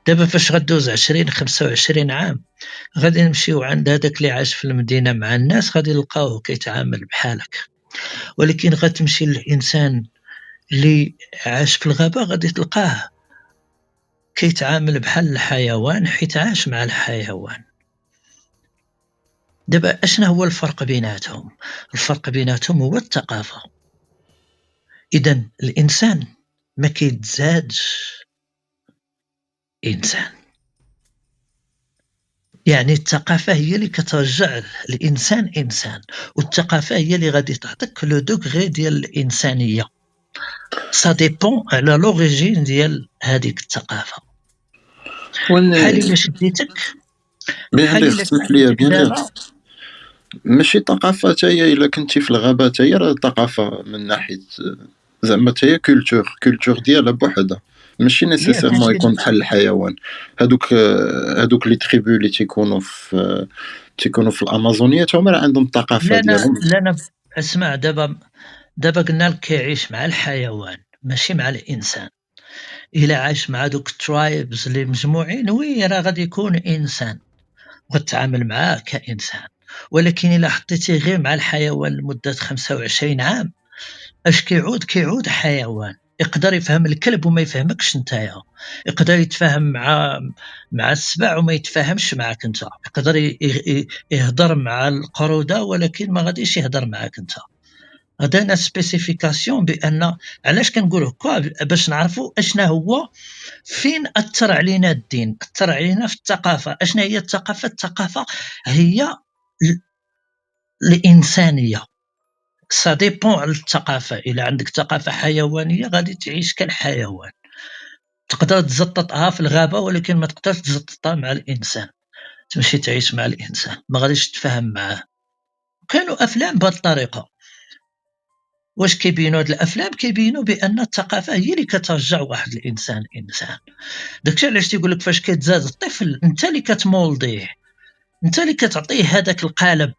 دابا فاش غدوز 20-25 عام غادي نمشيو عند هذاك اللي عاش في المدينه مع الناس، غادي نلقاوه كيتعامل بحالك. ولكن غتمشي للانسان اللي عاش في الغابه غادي تلقاه كيتعامل بحال الحيوان، حيت عاش مع الحيوان. دابا اشنا هو الفرق بيناتهم؟ الفرق بيناتهم هو الثقافه. اذا الانسان ما كيتزادش انسان، يعني الثقافه هي اللي كترجع الانسان انسان، والثقافه هي اللي غادي تعطيك لو دوغري ديال الانسانيه. سا ديبون على لوريجين ديال هذيك الثقافه. بحال الا شديتك، بيان بحال لي الا اسمح لي شديتك بيان لي دابا. ماشي ثقافه تاهي الا كنتي في الغابه تاهي راه ثقافه من ناحيه زعما تاهي كولتور ديالها بوحدها، ماشي نيسيسيرمون يكون بحال الحيوان. هادوك لي تريبو اللي تيكونوا في الامازونيه هما راه عندهم الثقافه ديالهم. لا انا اسمع، دابا قلنا لك كيعيش مع الحيوان ماشي مع الانسان. الا عايش مع دوك الترايبز اللي مجموعين، وي راه غادي يكون انسان وتتعامل معاه كانسان. ولكن الا حطيتيه غير مع الحيوان لمده 25 عام، اش كيعود حيوان. يقدر يفهم الكلب وما يفهمكش نتايا، يقدر يتفاهم مع السبع وما يتفاهمش معك انت، يقدر يهضر مع القروده ولكن ما غاديش يهضر معك انت. هذا سبيسيفيكاسيون بان علاش كنقول هكا، باش نعرفوا اشنا هو فين اثر علينا الدين، اثر علينا في الثقافه. اشنا هي الثقافه؟ الثقافه هي الانسانيه. سا ديبون على الثقافه. الا عندك ثقافه حيوانيه غادي تعيش كالحيوان، تقدر تزططها في الغابه ولكن ما تقدرش تزططها مع الانسان. تمشي تعيش مع الانسان ما غاديش تفهم معاه. كانوا افلام بهذه الطريقه. واش كيبينوا هاد الافلام؟ كيبينوا بان الثقافه هي اللي كترجع واحد الانسان انسان. داكشي علاش تيقول لك فاش كيتزاد الطفل انت اللي كتمولديه، انت اللي كتعطيه هذاك القالب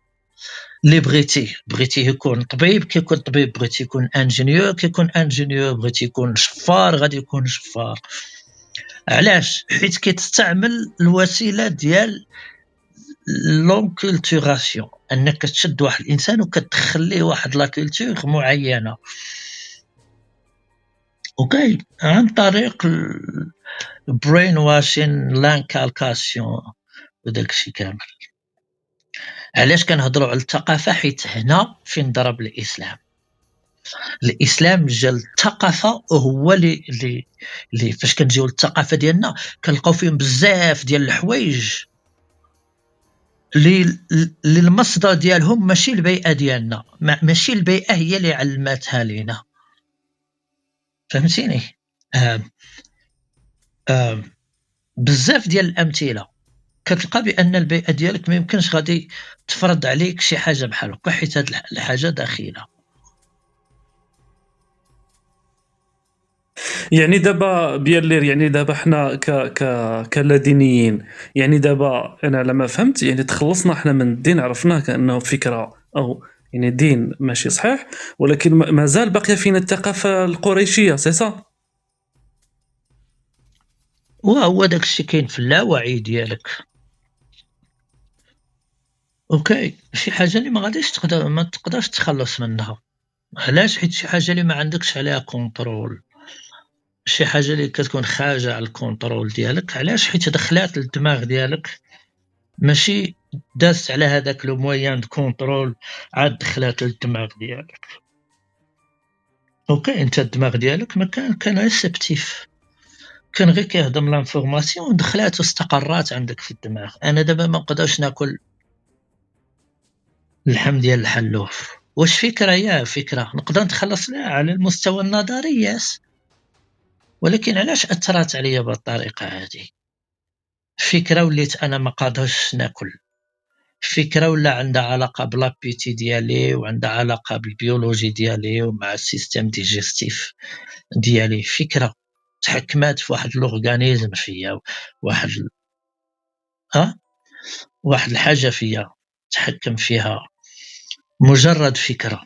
اللي بغيتي يكون طبيب كيكون طبيب، بغيتي يكون انجينيور كيكون انجينيور، بغيتي يكون شفار غادي يكون شفار. علاش؟ حيت كتستعمل الوسيله ديال لونكولتوراسيون، انك تشد واحد الانسان وكتدخل ليه واحد لا كولتور معينه. اوكي، عن طريق البرين واشين، لانكالكاسيون وداك الشيء كامل. علاش كنهضروا على الثقافه؟ حيت هنا فين ضرب الاسلام جا الثقافه، وهو اللي فاش كنجيو للثقافه ديالنا كنلقاو فيهم بزاف ديال الحوايج اللي المصدر ديالهم ماشي البيئه ديالنا، ماشي البيئه هي اللي علمتها لينا. فهمتيني؟ بزاف ديال الامثله كتلقى بان البيئه ديالك ما يمكنش غادي تفرض عليك شي حاجه بحال هكا، حيت هاد الحاجه داخله. يعني دابا بيالير، يعني دابا حنا كلادينيين، يعني دابا انا لما فهمت يعني تخلصنا حنا من الدين، عرفناه كانه فكره او يعني دين ماشي صحيح، ولكن مازال باقيه فينا الثقافه القريشيه، سي صا. وهو داك الشيء كاين في اللاوعي ديالك. اوكي شي حاجه اللي ما تقدرش تخلص منها. علاش؟ حيت شي حاجه اللي ما عندكش عليها كونترول، شي حاجه اللي كتكون خارجه على الكونترول ديالك. علاش؟ حيت دخلات للدماغ ديالك، ماشي دازت على هذاك لو مويان دو كونترول عاد دخلات للدماغ ديالك. اوكي انت الدماغ ديالك ما كان ريسبتيف، كان غير كيهضم لانفورماسيون دخلات واستقرات عندك في الدماغ. انا دابا ما نقدرش ناكل اللحم ديال الحلوف، واش فكره؟ يا فكره نقدر نتخلص لها على المستوى النظري ياس، ولكن علاش اثرت عليا بالطريقه هذه؟ فكره وليت انا ما قادرش ناكل، فكره ولا عندها علاقه بلابيتي ديالي وعندها علاقه بالبيولوجي ديالي ومع السيستم ديجستيف ديالي. فكره تحكمات في واحد الاورغانيزم فيا، واحد واحد الحاجه فيا تحكم فيها، مجرد فكره.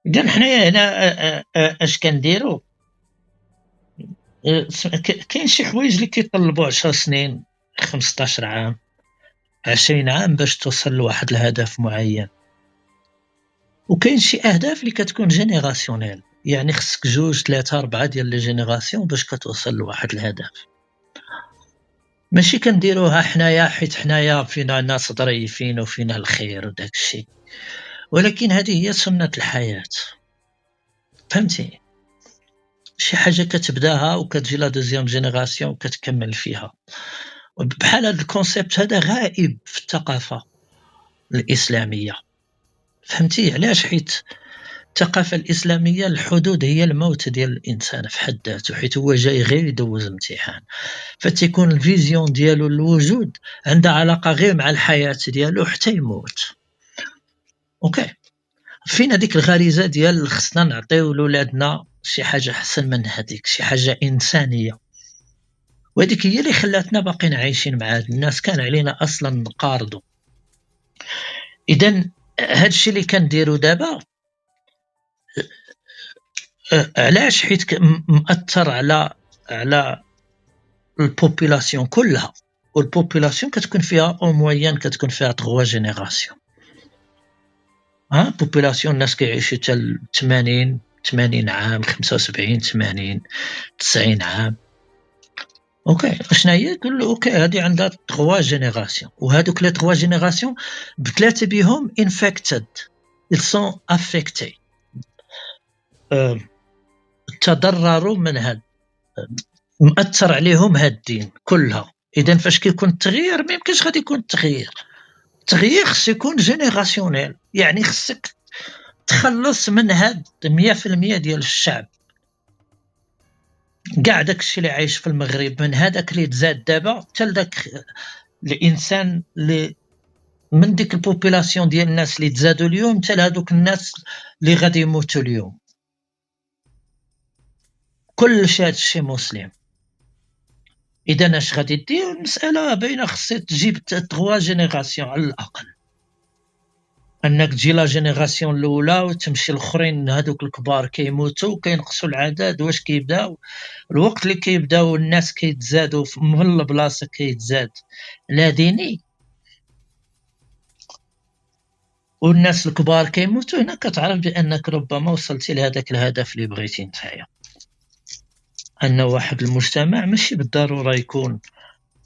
اذا حنايا هنا اش كنديروا؟ كاين شي حوايج اللي كيطلبوا 10 سنين، 15 عام، 20 عام باش توصل لواحد الهدف معين. وكاين شي اهداف اللي كتكون جينيراسيونيل، يعني خصك 2 3 4 ديال لي جينيراسيون باش كتوصل لواحد الهدف. ماشي كنديروها حنايا حيت حنايا فينا ناس ظريفين وفينا الخير وداك الشيء، ولكن هذه هي سنة الحياة. فهمتي؟ شي حاجة كتبداها وكتجي لا دوزيام جينيراسيون وكتكمل فيها. بحال هذا الكونسيبت هذا غائب في الثقافة الإسلامية. فهمتي علاش؟ حيت الثقافة الإسلامية الحدود هي الموت ديال الإنسان في حد ذاته، حيت هو جاي غير يدوز امتحان، فتيكون الفيزيون ديالو الوجود عندها علاقة غير مع الحياة ديالو حتى يموت. اوكي فين هذيك الغريزة ديال خصنا نعطيو لولادنا شي حاجة حسن من هذيك، شي حاجة إنسانية، وهذيك هي اللي خلاتنا باقيين عايشين مع هاد الناس. كان علينا أصلا نقارضوا. إذن هادشي اللي كنديرو دابا علاش؟ حيت مأثر على البوبولاسيون كلها، والبوبولاسيون كتكون فيها او موين كتكون فيها 3 جينيراسيون. بوبولاسيون الناس كيعيشوا حتى 80 عام، 75 80 90 عام. اوكي شنو هي؟ تقول له اوكي هذه عندها 3 جينيراسيون، وهذوك لي 3 جينيراسيون بثلاثه بهم انفكتد، ils sont affectés، تضرروا من هذا، مأثر عليهم هاد الدين كلها. اذا فاش كيكون التغيير ما يمكنش غادي يكون التغيير خص يكون جينيراسيونيل، يعني خصك تخلص من هاد 100% ديال الشعب. كاع داكشي اللي عايش في المغرب من هذاك اللي تزاد دابا حتى لذاك الانسان اللي من ديك البوبولاسيون ديال الناس اللي تزادوا اليوم حتى لهذوك الناس اللي غادي يموتوا اليوم، كل هادشي مسلم. اذا اش غادي دير؟ المساله باينه، خصك تجيب 3 جينيراسيون على الاقل، انك تجي لا جينيراسيون الاولى وتمشي الاخرين هذوك الكبار كيموتوا وكينقصوا العدد. واش كيبداو الوقت اللي كيبداو الناس كيتزادوا من البلاصه كيتزاد لا ديني والناس الكبار كيموتوا، هنا كتعرف بانك ربما وصلتي لهذاك الهدف اللي بغيتي نتايا، ان واحد المجتمع ماشي بالضروره يكون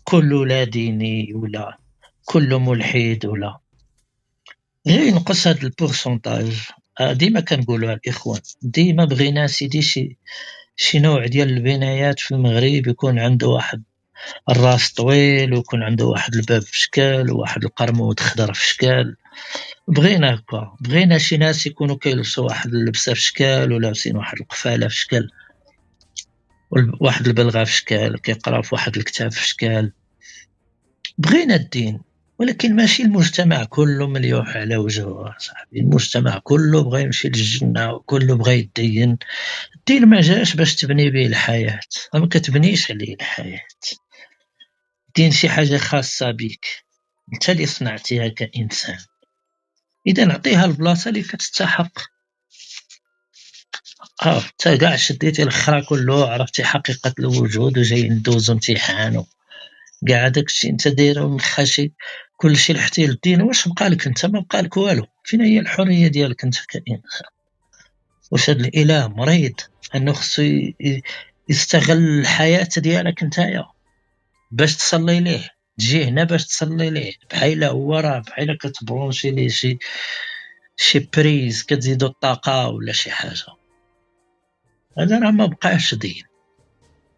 كله لا ديني ولا كله ملحد، ولا غير ينقص هذا البورسونتاج. ديما كنقولوا الاخوان، ديما بغينا سيدي شي نوع ديال البنايات في المغرب يكون عنده واحد الراس طويل، ويكون عنده واحد الباب في شكل، وواحد القرمود خضر في شكل. بغينا هكا، بغينا شي ناس يكونوا كيلبسوا واحد اللبسه في شكل، ولابسين واحد القفاله في شكل، واحد البلغه في شكل، كيقراو في واحد الكتاب في شكل. بغينا الدين، ولكن ماشي المجتمع كله مليوح على وجهه صاحبي. المجتمع كله بغى يمشي للجنه وكله بغى يدين. الدين ما جاش باش تبني به الحياه، ما كتبنيش عليه الحياه. الدين شي حاجه خاصه بك انت اللي صنعتيها كانسان، اذا نعطيها البلاصه اللي كتستحق. تا كاع شديتي الاخرى كله، عرفتي حقيقه الوجود وجاي ندوزو امتحان كاع داكشي انت دايره من خشي كلشي لحتي للدين، واش بقى لك انت؟ ما بقى لك والو. فين هي الحريه ديالك انت كإنسان؟ واش هاد الاله مريض انه خصو يستغل الحياه ديالك نتايا باش تصلي ليه؟ تجي هنا باش تصلي ليه بحال هو راه بحال كتبرونشي ليه شي بريز كتزيدو الطاقه ولا شي حاجه. هذا راه ما بقاش دين.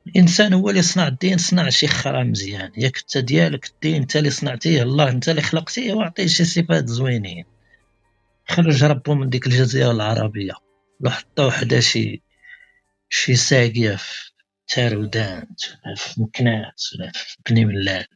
الانسان هو اللي صنع الدين، صنع شي خرا مزيان. ياك انت ديالك الدين انت اللي صنعتيه، الله انت اللي خلقتيه وعطيه شي صفات زوينين. خرج ربو من ديك الجزيره العربيه لو حطو وحده شي ساقيه في تارودانت ولا في مكنات ولا في بني ملال.